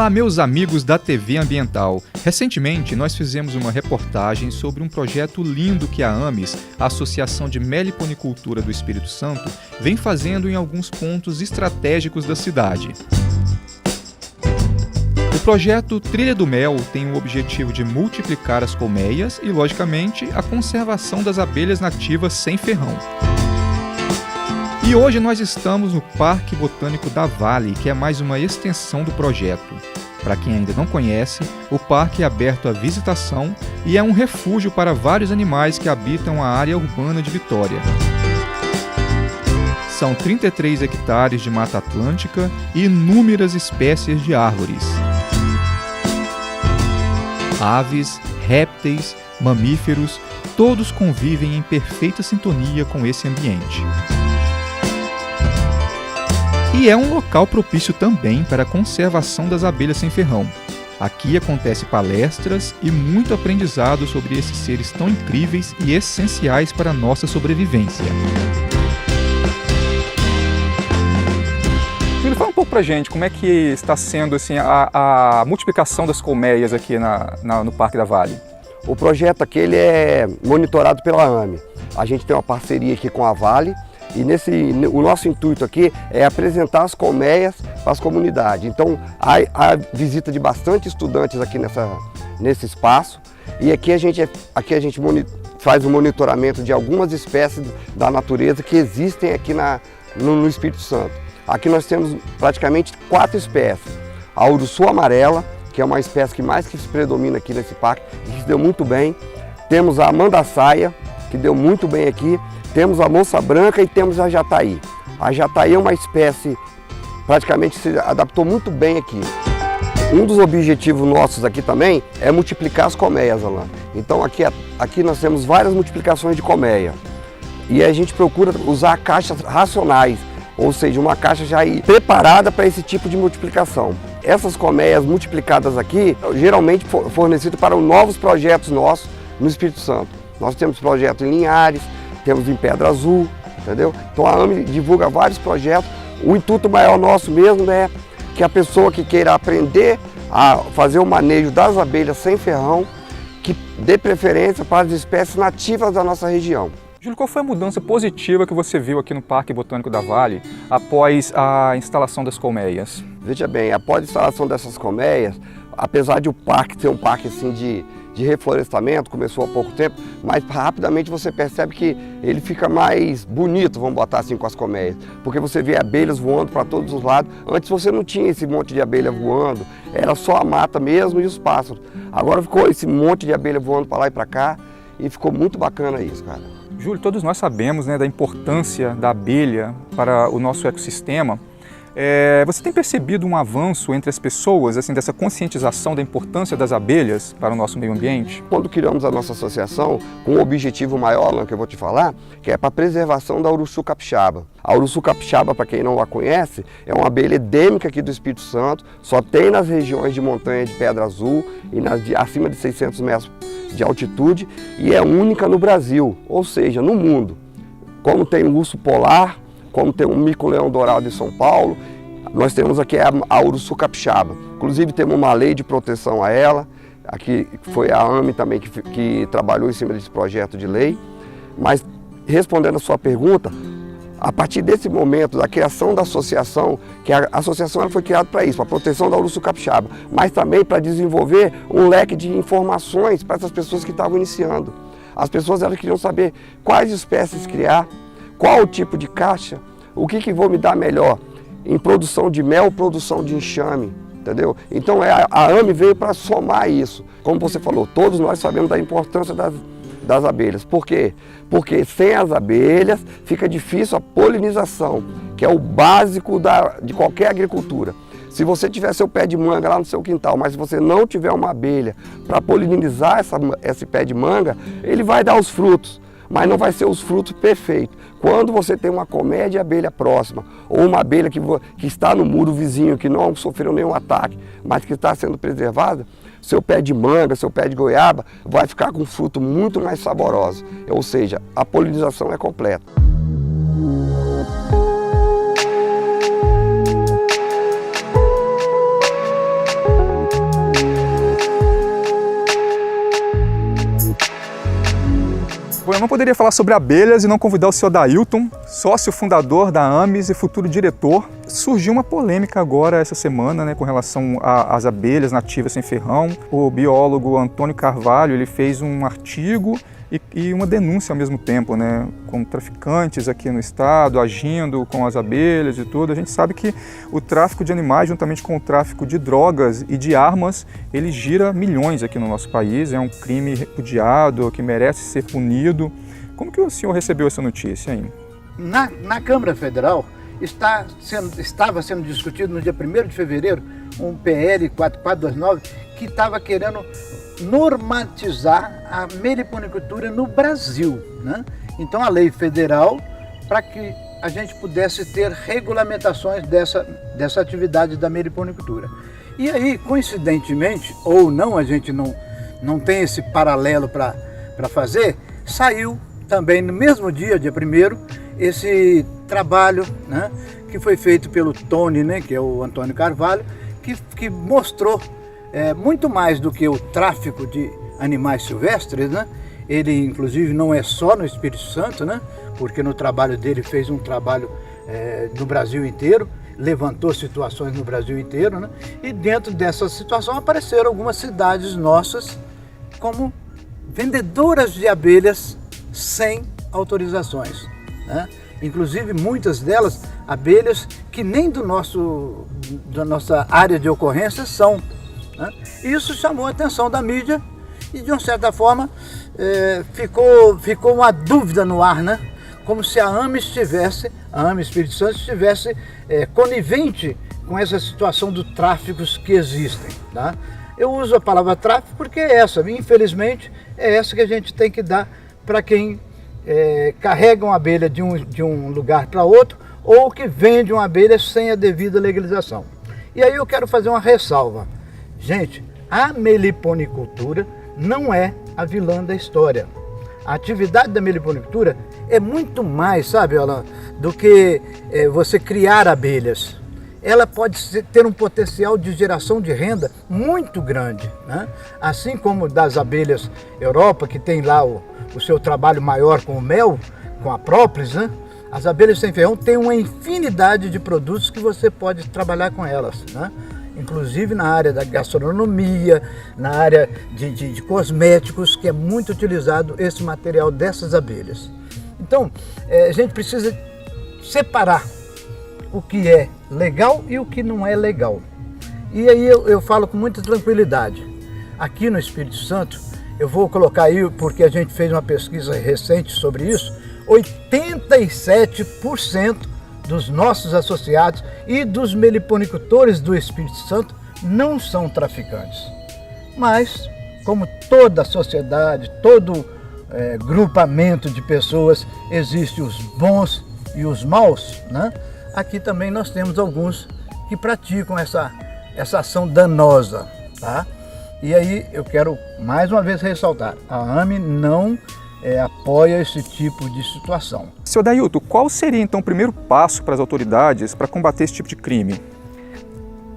Olá, meus amigos da TV Ambiental. Recentemente, nós fizemos uma reportagem sobre um projeto lindo que a AMES, a Associação de Meliponicultura do Espírito Santo, vem fazendo em alguns pontos estratégicos da cidade. O projeto Trilha do Mel tem o objetivo de multiplicar as colmeias e, logicamente, a conservação das abelhas nativas sem ferrão. E hoje nós estamos no Parque Botânico da Vale, que é mais uma extensão do projeto. Para quem ainda não conhece, o parque é aberto à visitação e é um refúgio para vários animais que habitam a área urbana de Vitória. São 33 hectares de Mata Atlântica e inúmeras espécies de árvores. Aves, répteis, mamíferos, todos convivem em perfeita sintonia com esse ambiente. E é um local propício também para a conservação das abelhas sem ferrão. Aqui acontecem palestras e muito aprendizado sobre esses seres tão incríveis e essenciais para a nossa sobrevivência. Júlio, fala um pouco pra gente como é que está sendo assim, a multiplicação das colmeias aqui no Parque da Vale. O projeto aqui ele é monitorado pela AME. A gente tem uma parceria aqui com a Vale. E o nosso intuito aqui é apresentar as colmeias para as comunidades. Então, há visita de bastante estudantes aqui nesse espaço. E aqui a gente faz o monitoramento de algumas espécies da natureza que existem aqui no Espírito Santo. Aqui nós temos praticamente 4 espécies. A uruçu amarela, que é uma espécie que mais se predomina aqui nesse parque, e que deu muito bem. Temos a amandaçaia, que deu muito bem aqui. Temos a moça branca e temos a jataí. A jataí é uma espécie praticamente se adaptou muito bem aqui. Um dos objetivos nossos aqui também é multiplicar as colmeias, Alain. Então aqui nós temos várias multiplicações de colmeia. E a gente procura usar caixas racionais, ou seja, uma caixa já preparada para esse tipo de multiplicação. Essas colmeias multiplicadas aqui, geralmente fornecidas para novos projetos nossos no Espírito Santo. Nós temos projetos em Linhares, temos em Pedra Azul, entendeu? Então a AME divulga vários projetos. O intuito maior nosso mesmo é que a pessoa que queira aprender a fazer o manejo das abelhas sem ferrão, que dê preferência para as espécies nativas da nossa região. Júlio, qual foi a mudança positiva que você viu aqui no Parque Botânico da Vale após a instalação das colmeias? Veja bem, após a instalação dessas colmeias, apesar de o parque ser um parque assim de reflorestamento, começou há pouco tempo, mas rapidamente você percebe que ele fica mais bonito, vamos botar assim, com as colmeias, porque você vê abelhas voando para todos os lados. Antes você não tinha esse monte de abelha voando, era só a mata mesmo e os pássaros. Agora ficou esse monte de abelha voando para lá e para cá e ficou muito bacana isso, cara. Júlio, todos nós sabemos, né, da importância da abelha para o nosso ecossistema. Você tem percebido um avanço entre as pessoas, assim, dessa conscientização da importância das abelhas para o nosso meio ambiente? Quando criamos a nossa associação, com um objetivo maior, Alan, que eu vou te falar, que é para a preservação da uruçu capixaba. A uruçu capixaba, para quem não a conhece, é uma abelha endêmica aqui do Espírito Santo, só tem nas regiões de montanha de Pedra Azul e acima de 600 metros de altitude, e é única no Brasil, ou seja, no mundo. Como tem o urso polar, como tem o mico-leão dourado em São Paulo, nós temos aqui a uruçu capixaba. Inclusive temos uma lei de proteção a ela, aqui foi a AME também que trabalhou em cima desse projeto de lei. Mas respondendo a sua pergunta, a partir desse momento da criação da associação, que a associação ela foi criada para isso, para a proteção da uruçu capixaba, mas também para desenvolver um leque de informações para essas pessoas que estavam iniciando. As pessoas elas queriam saber quais espécies criar, qual o tipo de caixa, o que vou me dar melhor em produção de mel, produção de enxame, entendeu? Então a AME veio para somar isso. Como você falou, todos nós sabemos da importância das abelhas. Por quê? Porque sem as abelhas fica difícil a polinização, que é o básico de qualquer agricultura. Se você tiver seu pé de manga lá no seu quintal, mas se você não tiver uma abelha para polinizar esse pé de manga, ele vai dar os frutos, mas não vai ser os frutos perfeitos. Quando você tem uma colmeia de abelha próxima, ou uma abelha que está no muro vizinho, que não sofreu nenhum ataque, mas que está sendo preservada, seu pé de manga, seu pé de goiaba, vai ficar com fruto muito mais saboroso. Ou seja, a polinização é completa. Bom, eu não poderia falar sobre abelhas e não convidar o Sr. Dailton, sócio fundador da AMES e futuro diretor. Surgiu uma polêmica agora essa semana, né, com relação às abelhas nativas sem ferrão. O biólogo Antônio Carvalho, ele fez um artigo e uma denúncia ao mesmo tempo, né, com traficantes aqui no estado, agindo com as abelhas e tudo. A gente sabe que o tráfico de animais, juntamente com o tráfico de drogas e de armas, ele gira milhões aqui no nosso país. É um crime repudiado, que merece ser punido. Como que o senhor recebeu essa notícia aí? Na Câmara Federal estava sendo discutido no dia 1º de fevereiro um PL 4429 que estava querendo normatizar a meliponicultura no Brasil, né? Então a lei federal, para que a gente pudesse ter regulamentações dessa atividade da meliponicultura. E aí, coincidentemente, ou não, a gente não tem esse paralelo para fazer, saiu também no mesmo dia 1º, esse trabalho, né, que foi feito pelo Tony, né, que é o Antônio Carvalho, que mostrou muito mais do que o tráfico de animais silvestres, né? Ele, inclusive, não é só no Espírito Santo, né? Porque no trabalho dele fez um trabalho no Brasil inteiro, levantou situações no Brasil inteiro, né? E dentro dessa situação apareceram algumas cidades nossas como vendedoras de abelhas sem autorizações, né? Inclusive muitas delas abelhas que nem da nossa área de ocorrência são, né? Isso chamou a atenção da mídia e, de uma certa forma, ficou uma dúvida no ar, né? Como se a AMES Espírito Santo estivesse conivente com essa situação do tráficos que existem, tá? Eu uso a palavra tráfico porque é essa, infelizmente, é essa que a gente tem que dar para quem carrega uma abelha de um lugar para outro ou que vende uma abelha sem a devida legalização. E aí eu quero fazer uma ressalva. Gente, a meliponicultura não é a vilã da história. A atividade da meliponicultura é muito mais, sabe, do que você criar abelhas. Ela pode ter um potencial de geração de renda muito grande, né? Assim como das abelhas Europa, que tem lá o seu trabalho maior com o mel, com a própolis, né? As abelhas sem ferrão têm uma infinidade de produtos que você pode trabalhar com elas, né? Inclusive na área da gastronomia, na área de cosméticos, que é muito utilizado esse material dessas abelhas. Então, a gente precisa separar o que é legal e o que não é legal. E aí eu falo com muita tranquilidade. Aqui no Espírito Santo, eu vou colocar aí, porque a gente fez uma pesquisa recente sobre isso, 87% dos nossos associados e dos meliponicultores do Espírito Santo não são traficantes. Mas, como toda sociedade, todo grupamento de pessoas, existem os bons e os maus, né? Aqui também nós temos alguns que praticam essa ação danosa, tá? E aí eu quero mais uma vez ressaltar, a AME não apoia esse tipo de situação. Sr. Dailton, qual seria então o primeiro passo para as autoridades para combater esse tipo de crime?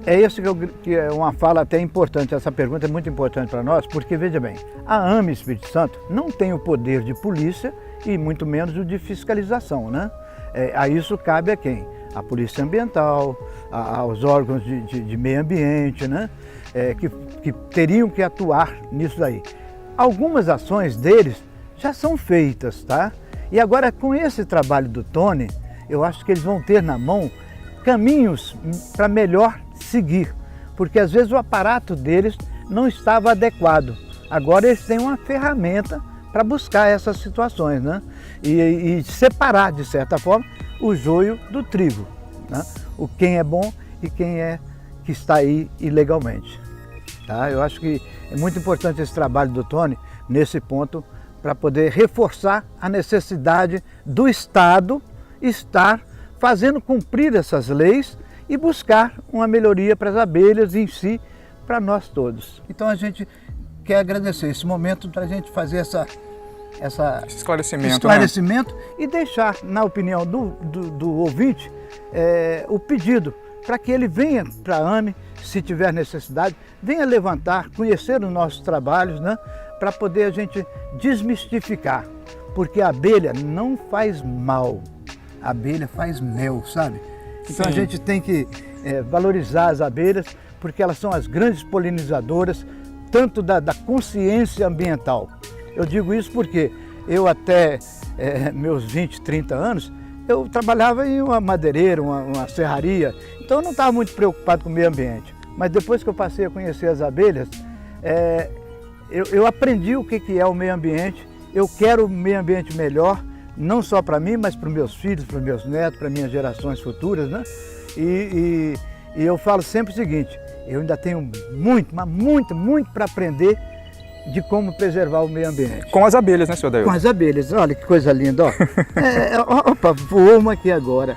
É isso que é uma fala até importante, essa pergunta é muito importante para nós, porque veja bem, a AME Espírito Santo não tem o poder de polícia e muito menos o de fiscalização, né? A isso cabe a quem? A Polícia Ambiental, aos órgãos de meio ambiente, né? Que teriam que atuar nisso daí. Algumas ações deles já são feitas, tá? E agora com esse trabalho do Tony, eu acho que eles vão ter na mão caminhos para melhor seguir, porque às vezes o aparato deles não estava adequado. Agora eles têm uma ferramenta para buscar essas situações, né? E separar, de certa forma, o joio do trigo, né? O quem é bom e quem que está aí ilegalmente. Tá? Eu acho que é muito importante esse trabalho do Tony nesse ponto para poder reforçar a necessidade do Estado estar fazendo cumprir essas leis e buscar uma melhoria para as abelhas em si, para nós todos. Então a gente quer agradecer esse momento para a gente fazer esse esclarecimento, né? E deixar, na opinião do ouvinte, o pedido para que ele venha para a AME, se tiver necessidade, venha levantar, conhecer os nossos trabalhos, né? Para poder a gente desmistificar. porque a abelha não faz mal, a abelha faz mel, sabe? Então Sim. a gente tem que valorizar as abelhas, porque elas são as grandes polinizadoras, tanto da consciência ambiental. Eu digo isso porque eu até meus 20, 30 anos, eu trabalhava em uma madeireira, uma serraria, então eu não estava muito preocupado com o meio ambiente. Mas depois que eu passei a conhecer as abelhas, eu aprendi o que é o meio ambiente. Eu quero um meio ambiente melhor, não só para mim, mas para os meus filhos, para os meus netos, para minhas gerações futuras, né? E eu falo sempre o seguinte, eu ainda tenho muito, mas muito para aprender de como preservar o meio ambiente. Com as abelhas, né, senhor Adailton? Com as abelhas, olha que coisa linda, ó. Opa, voou uma aqui agora.